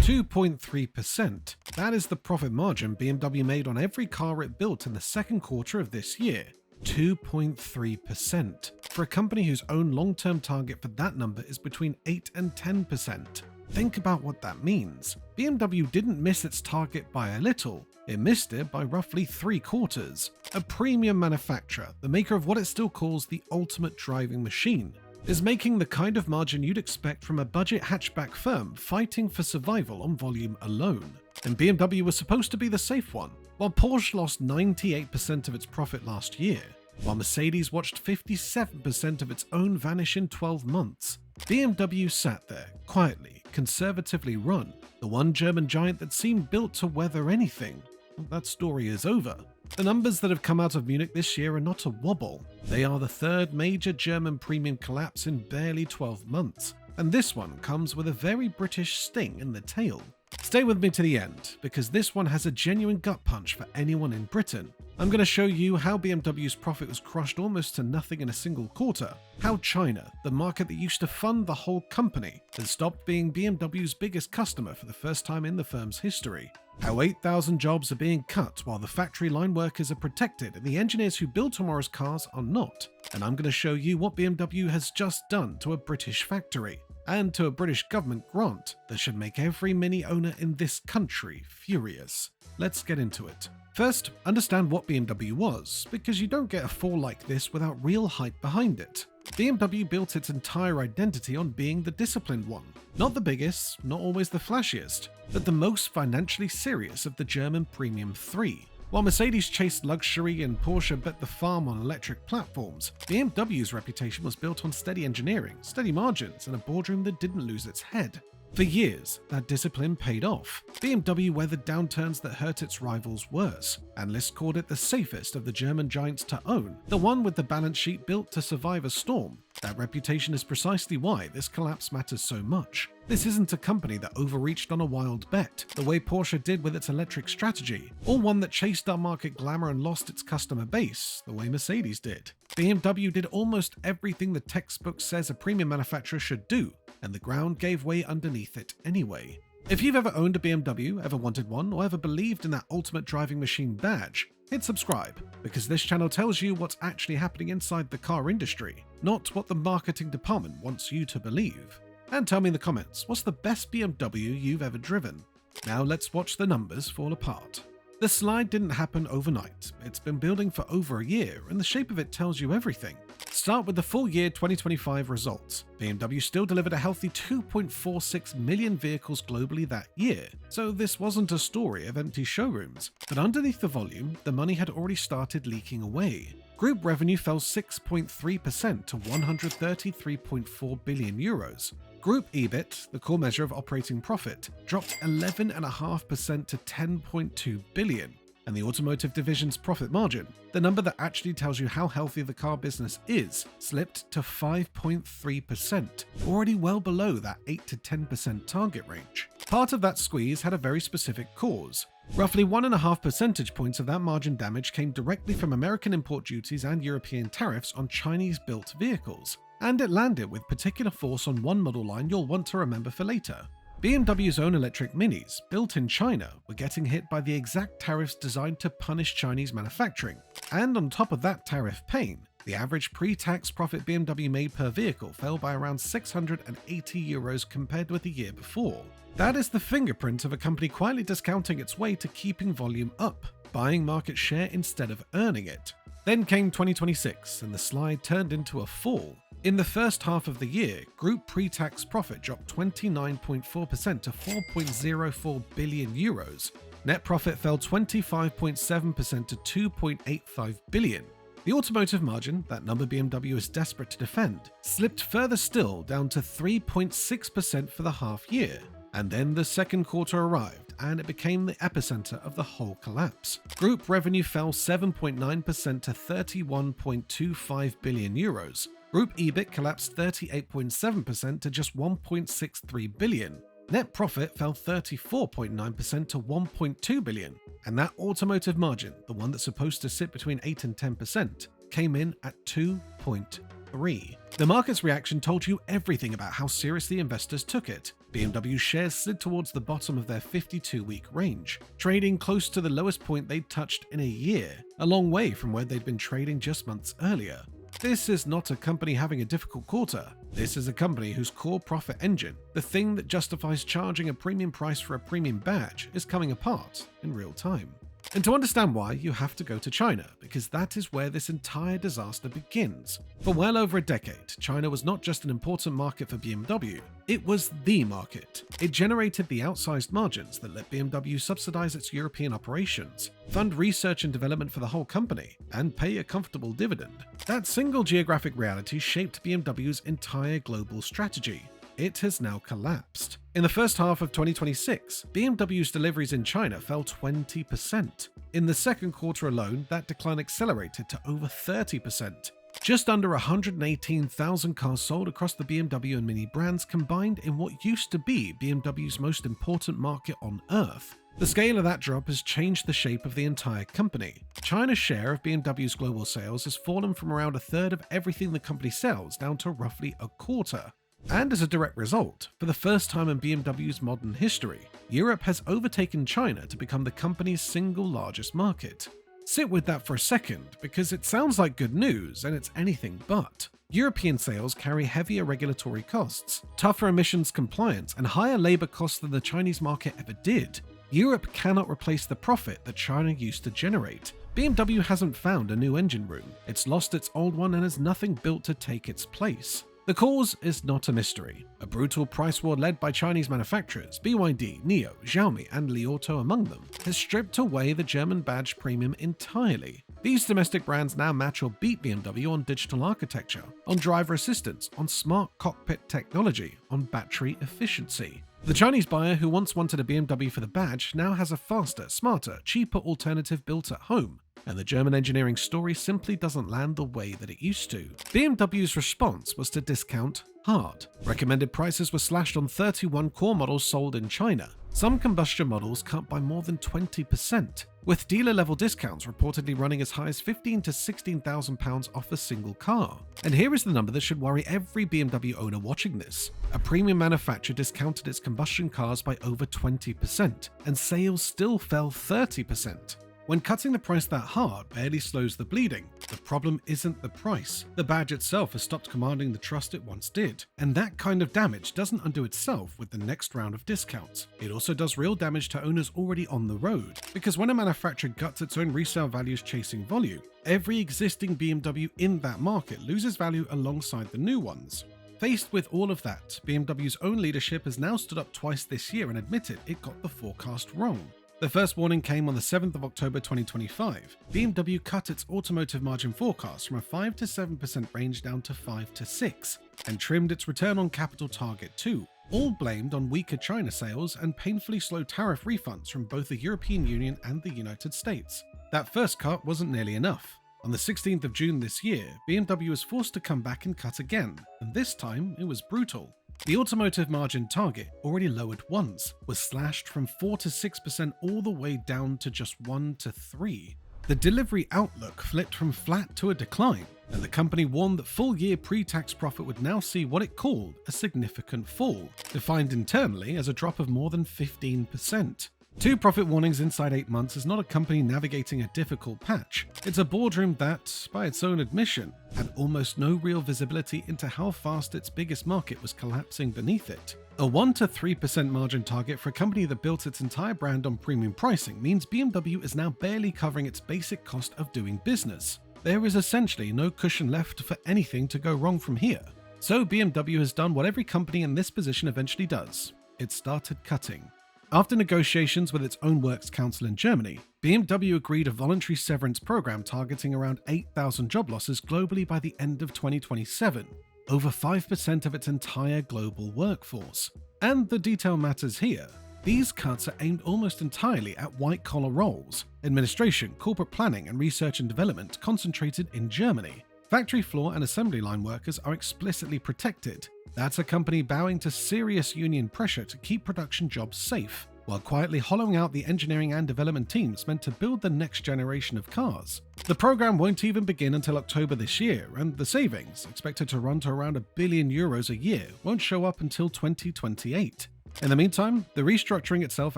2.3%. That is the profit margin BMW made on every car it built in the second quarter of this year. 2.3%. For a company whose own long-term target for that number is between 8 and 10%. Think about what that means. BMW didn't miss its target by a little. It missed it by roughly 3/4. A premium manufacturer, the maker of what it still calls the ultimate driving machine, is making the kind of margin you'd expect from a budget hatchback firm fighting for survival on volume alone. And BMW was supposed to be the safe one. While Porsche lost 98% of its profit last year, while Mercedes watched 57% of its own vanish in 12 months, BMW sat there, quietly, conservatively run, the one German giant that seemed built to weather anything. That story is over. The numbers that have come out of Munich this year are not a wobble. They are the third major German premium collapse in barely 12 months, and this one comes with a very British sting in the tail. Stay with me to the end, because this one has a genuine gut punch for anyone in Britain. I'm going to show you how BMW's profit was crushed almost to nothing in a single quarter, how China, the market that used to fund the whole company, has stopped being BMW's biggest customer for the first time in the firm's history, how 8,000 jobs are being cut while the factory line workers are protected and the engineers who build tomorrow's cars are not, and I'm going to show you what BMW has just done to a British factory, and to a British government grant that should make every Mini owner in this country furious. Let's get into it. First, understand what BMW was, because you don't get a fall like this without real hype behind it. BMW built its entire identity on being the disciplined one. Not the biggest, not always the flashiest, but the most financially serious of the German premium three. While Mercedes chased luxury and Porsche bet the farm on electric platforms, BMW's reputation was built on steady engineering, steady margins, and a boardroom that didn't lose its head. For years, that discipline paid off. BMW weathered downturns that hurt its rivals worse. Analysts called it the safest of the German giants to own, the one with the balance sheet built to survive a storm. That reputation is precisely why this collapse matters so much. This isn't a company that overreached on a wild bet, the way Porsche did with its electric strategy, or one that chased upmarket glamour and lost its customer base, the way Mercedes did. BMW did almost everything the textbook says a premium manufacturer should do, and the ground gave way underneath it anyway. If you've ever owned a BMW, ever wanted one, or ever believed in that ultimate driving machine badge, hit subscribe, because this channel tells you what's actually happening inside the car industry, not what the marketing department wants you to believe. And tell me in the comments, what's the best BMW you've ever driven? Now let's watch the numbers fall apart. The slide didn't happen overnight. It's been building for over a year, and the shape of it tells you everything. Start with the full year 2025 results. BMW still delivered a healthy 2.46 million vehicles globally that year, so this wasn't a story of empty showrooms. But underneath the volume, the money had already started leaking away. Group revenue fell 6.3% to 133.4 billion euros. Group EBIT, the core measure of operating profit, dropped 11.5% to 10.2 billion. And the automotive division's profit margin, the number that actually tells you how healthy the car business is, slipped to 5.3%, already well below that 8 to 10% target range. Part of that squeeze had a very specific cause. Roughly 1.5 percentage points of that margin damage came directly from American import duties and European tariffs on Chinese-built vehicles, and it landed with particular force on one model line you'll want to remember for later. BMW's own electric Minis, built in China, were getting hit by the exact tariffs designed to punish Chinese manufacturing. And on top of that tariff pain, the average pre-tax profit BMW made per vehicle fell by around 680 euros compared with the year before. That is the fingerprint of a company quietly discounting its way to keeping volume up, buying market share instead of earning it. Then came 2026, and the slide turned into a fall. In the first half of the year, group pre-tax profit dropped 29.4% to 4.04 billion euros. Net profit fell 25.7% to 2.85 billion. The automotive margin, that number BMW is desperate to defend, slipped further still down to 3.6% for the half year. And then the second quarter arrived, and it became the epicenter of the whole collapse. Group revenue fell 7.9% to 31.25 billion euros. Group EBIT collapsed 38.7% to just 1.63 billion. Net profit fell 34.9% to 1.2 billion. And that automotive margin, the one that's supposed to sit between 8 and 10%, came in at 2.3. The market's reaction told you everything about how seriously investors took it. BMW shares slid towards the bottom of their 52-week range, trading close to the lowest point they'd touched in a year, a long way from where they'd been trading just months earlier. This is not a company having a difficult quarter. This is a company whose core profit engine, the thing that justifies charging a premium price for a premium badge, is coming apart in real time. And to understand why, you have to go to China, because that is where this entire disaster begins. For well over a decade, China was not just an important market for BMW, it was the market. It generated the outsized margins that let BMW subsidize its European operations, fund research and development for the whole company, and pay a comfortable dividend. That single geographic reality shaped BMW's entire global strategy. It has now collapsed. In the first half of 2026, BMW's deliveries in China fell 20%. In the second quarter alone, that decline accelerated to over 30%. Just under 118,000 cars sold across the BMW and Mini brands combined in what used to be BMW's most important market on Earth. The scale of that drop has changed the shape of the entire company. China's share of BMW's global sales has fallen from around a third of everything the company sells down to roughly a quarter. And as a direct result, for the first time in BMW's modern history, Europe has overtaken China to become the company's single largest market. Sit with that for a second, because it sounds like good news, and it's anything but. European sales carry heavier regulatory costs, tougher emissions compliance, and higher labor costs than the Chinese market ever did. Europe cannot replace the profit that China used to generate. BMW hasn't found a new engine room, it's lost its old one and has nothing built to take its place. The cause is not a mystery. A brutal price war led by Chinese manufacturers, BYD, NIO, Xiaomi, and Li Auto among them, has stripped away the German badge premium entirely. These domestic brands now match or beat BMW on digital architecture, on driver assistance, on smart cockpit technology, on battery efficiency. The Chinese buyer who once wanted a BMW for the badge now has a faster, smarter, cheaper alternative built at home. And the German engineering story simply doesn't land the way that it used to. BMW's response was to discount hard. Recommended prices were slashed on 31 core models sold in China, some combustion models cut by more than 20%, with dealer-level discounts reportedly running as high as £15,000 to £16,000 off a single car. And here is the number that should worry every BMW owner watching this. A premium manufacturer discounted its combustion cars by over 20%, and sales still fell 30%. When cutting the price that hard barely slows the bleeding, the problem isn't the price. The badge itself has stopped commanding the trust it once did, and that kind of damage doesn't undo itself with the next round of discounts. It also does real damage to owners already on the road, because when a manufacturer guts its own resale values chasing volume, every existing BMW in that market loses value alongside the new ones. Faced with all of that, BMW's own leadership has now stood up twice this year and admitted it got the forecast wrong. The first warning came on the 7th of October 2025. BMW cut its automotive margin forecast from a 5 to 7% range down to 5 to 6%, and trimmed its return on capital target too, all blamed on weaker China sales and painfully slow tariff refunds from both the European Union and the United States. That first cut wasn't nearly enough. On the 16th of June this year, BMW was forced to come back and cut again, and this time it was brutal. The automotive margin target, already lowered once, was slashed from 4 to 6% all the way down to just 1 to 3%. The delivery outlook flipped from flat to a decline, and the company warned that full-year pre-tax profit would now see what it called a significant fall, defined internally as a drop of more than 15%. 2 profit warnings inside 8 months is not a company navigating a difficult patch. It's a boardroom that, by its own admission, had almost no real visibility into how fast its biggest market was collapsing beneath it. A 1 to 3% margin target for a company that built its entire brand on premium pricing means BMW is now barely covering its basic cost of doing business. There is essentially no cushion left for anything to go wrong from here. So BMW has done what every company in this position eventually does. It started cutting. After negotiations with its own works council in Germany, BMW agreed a voluntary severance program targeting around 8,000 job losses globally by the end of 2027, over 5% of its entire global workforce. And the detail matters here. These cuts are aimed almost entirely at white-collar roles, administration, corporate planning, and research and development concentrated in Germany. Factory floor and assembly line workers are explicitly protected. That's a company bowing to serious union pressure to keep production jobs safe, while quietly hollowing out the engineering and development teams meant to build the next generation of cars. The program won't even begin until October this year, and the savings, expected to run to around €1 billion a year, won't show up until 2028. In the meantime, the restructuring itself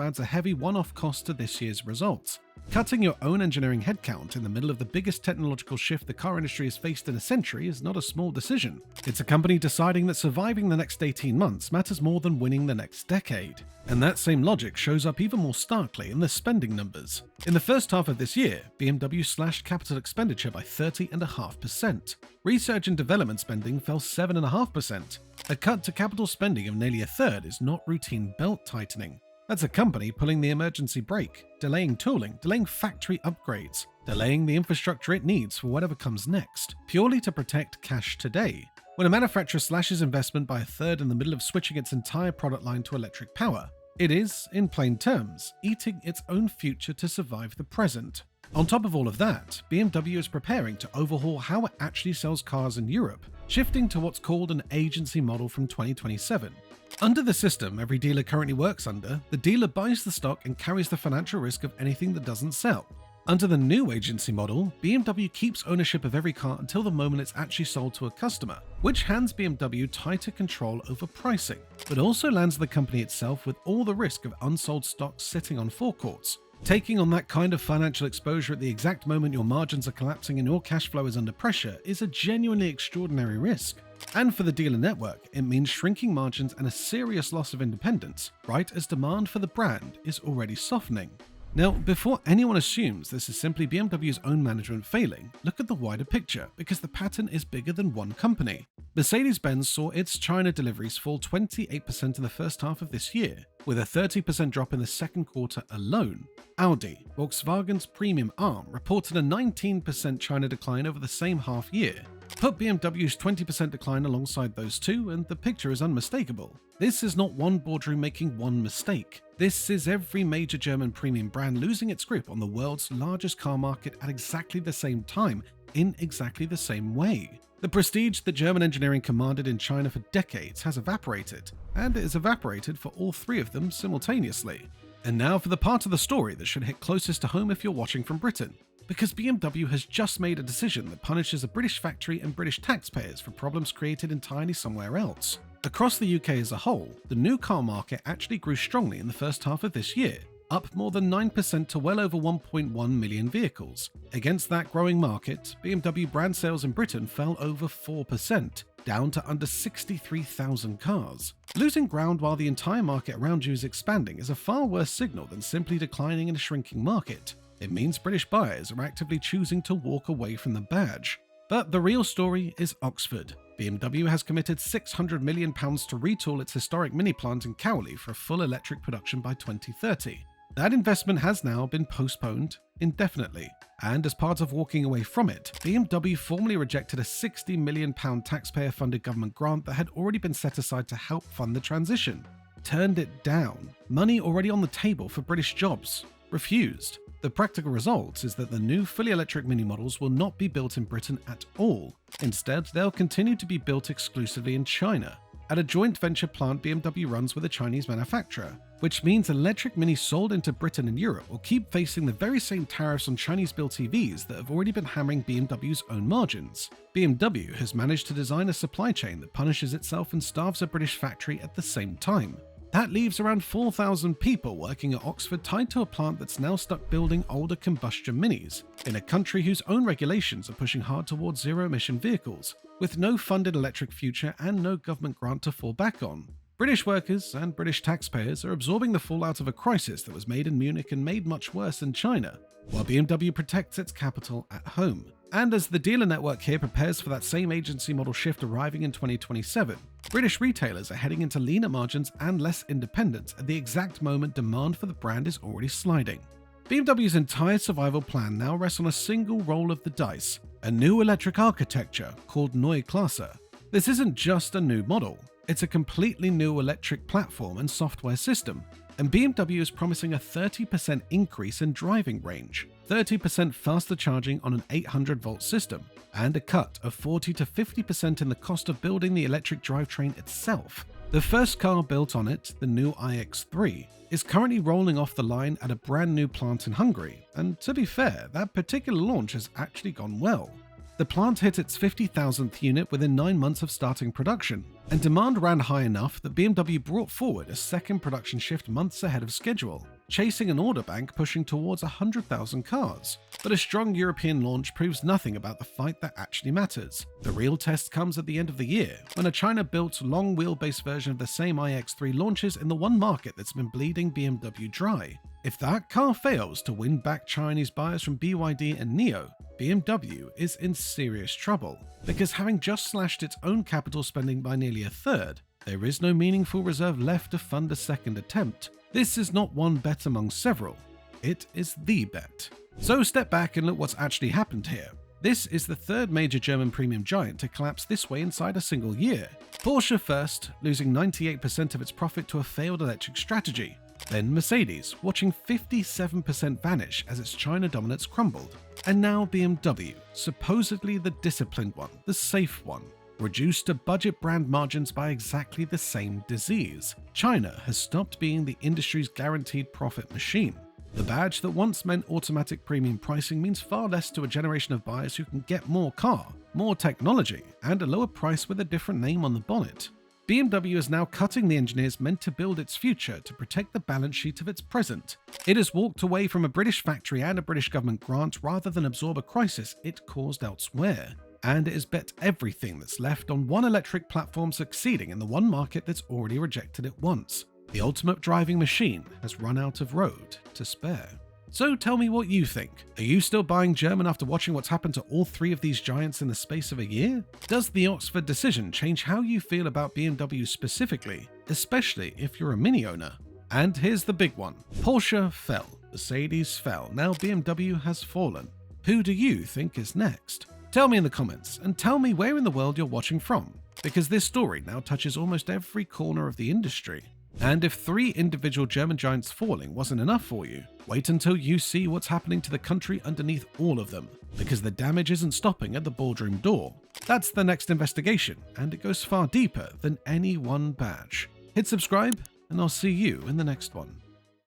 adds a heavy one-off cost to this year's results. Cutting your own engineering headcount in the middle of the biggest technological shift the car industry has faced in a century is not a small decision. It's a company deciding that surviving the next 18 months matters more than winning the next decade. And that same logic shows up even more starkly in the spending numbers. In the first half of this year, BMW slashed capital expenditure by 30.5%. Research and development spending fell 7.5%. A cut to capital spending of nearly a third is not routine belt tightening. That's a company pulling the emergency brake, delaying tooling, delaying factory upgrades, delaying the infrastructure it needs for whatever comes next, purely to protect cash today. When a manufacturer slashes investment by a third in the middle of switching its entire product line to electric power, it is, in plain terms, eating its own future to survive the present. On top of all of that, BMW is preparing to overhaul how it actually sells cars in Europe, shifting to what's called an agency model from 2027. Under the system every dealer currently works under, the dealer buys the stock and carries the financial risk of anything that doesn't sell. Under the new agency model, BMW keeps ownership of every car until the moment it's actually sold to a customer, which hands BMW tighter control over pricing, but also lands the company itself with all the risk of unsold stock sitting on forecourts. Taking on that kind of financial exposure at the exact moment your margins are collapsing and your cash flow is under pressure is a genuinely extraordinary risk. And for the dealer network, it means shrinking margins and a serious loss of independence, right as demand for the brand is already softening. Now, before anyone assumes this is simply BMW's own management failing, look at the wider picture, because the pattern is bigger than one company. Mercedes-Benz saw its China deliveries fall 28% in the first half of this year, with a 30% drop in the second quarter alone. Audi, Volkswagen's premium arm, reported a 19% China decline over the same half year. Put BMW's 20% decline alongside those two, and the picture is unmistakable. This is not one boardroom making one mistake. This is every major German premium brand losing its grip on the world's largest car market at exactly the same time, in exactly the same way. The prestige that German engineering commanded in China for decades has evaporated, and it has evaporated for all three of them simultaneously. And now for the part of the story that should hit closest to home if you're watching from Britain. Because BMW has just made a decision that punishes a British factory and British taxpayers for problems created entirely somewhere else. Across the UK as a whole, the new car market actually grew strongly in the first half of this year, up more than 9% to well over 1.1 million vehicles. Against that growing market, BMW brand sales in Britain fell over 4%, down to under 63,000 cars. Losing ground while the entire market around you is expanding is a far worse signal than simply declining in a shrinking market. It means British buyers are actively choosing to walk away from the badge. But the real story is Oxford. BMW has committed £600 million to retool its historic mini plant in Cowley for a full electric production by 2030. That investment has now been postponed indefinitely, and as part of walking away from it, BMW formally rejected a £60 million taxpayer-funded government grant that had already been set aside to help fund the transition. Turned it down. Money already on the table for British jobs. Refused. The practical result is that the new fully electric mini models will not be built in Britain at all. Instead, they'll continue to be built exclusively in China, at a joint venture plant BMW runs with a Chinese manufacturer, which means electric minis sold into Britain and Europe will keep facing the very same tariffs on Chinese-built EVs that have already been hammering BMW's own margins. BMW has managed to design a supply chain that punishes itself and starves a British factory at the same time. That leaves around 4,000 people working at Oxford tied to a plant that's now stuck building older combustion minis, in a country whose own regulations are pushing hard towards zero-emission vehicles, with no funded electric future and no government grant to fall back on. British workers and British taxpayers are absorbing the fallout of a crisis that was made in Munich and made much worse in China, while BMW protects its capital at home. And as the dealer network here prepares for that same agency model shift arriving in 2027, British retailers are heading into leaner margins and less independence at the exact moment demand for the brand is already sliding. BMW's entire survival plan now rests on a single roll of the dice, a new electric architecture called Neue Klasse. This isn't just a new model, it's a completely new electric platform and software system, and BMW is promising a 30% increase in driving range, 30% faster charging on an 800-volt system, and a cut of 40 to 50% in the cost of building the electric drivetrain itself. The first car built on it, the new iX3, is currently rolling off the line at a brand new plant in Hungary, and to be fair, that particular launch has actually gone well. The plant hit its 50,000th unit within 9 months of starting production, and demand ran high enough that BMW brought forward a second production shift months ahead of schedule, chasing an order bank pushing towards 100,000 cars. But a strong European launch proves nothing about the fight that actually matters. The real test comes at the end of the year, when a China-built long wheelbase version of the same iX3 launches in the one market that's been bleeding BMW dry. If that car fails to win back Chinese buyers from BYD and NIO, BMW is in serious trouble, because having just slashed its own capital spending by nearly a third, there is no meaningful reserve left to fund a second attempt. This is not one bet among several, it is the bet. So step back and look what's actually happened here. This is the third major German premium giant to collapse this way inside a single year. Porsche first, losing 98% of its profit to a failed electric strategy. Then Mercedes, watching 57% vanish as its China dominance crumbled. And now BMW, supposedly the disciplined one, the safe one, reduced to budget brand margins by exactly the same disease. China has stopped being the industry's guaranteed profit machine. The badge that once meant automatic premium pricing means far less to a generation of buyers who can get more car, more technology, and a lower price with a different name on the bonnet. BMW is now cutting the engineers meant to build its future to protect the balance sheet of its present. It has walked away from a British factory and a British government grant rather than absorb a crisis it caused elsewhere. And it has bet everything that's left on one electric platform succeeding in the one market that's already rejected it once. The ultimate driving machine has run out of road to spare. So tell me what you think. Are you still buying German after watching what's happened to all three of these giants in the space of a year? Does the Oxford decision change how you feel about BMW specifically, especially if you're a Mini owner? And here's the big one. Porsche fell, Mercedes fell, now BMW has fallen. Who do you think is next? Tell me in the comments, and tell me where in the world you're watching from, because this story now touches almost every corner of the industry. And if 3 individual German giants falling wasn't enough for you, wait until you see what's happening to the country underneath all of them, because the damage isn't stopping at the boardroom door. That's the next investigation, and it goes far deeper than any one badge. Hit subscribe, and I'll see you in the next one.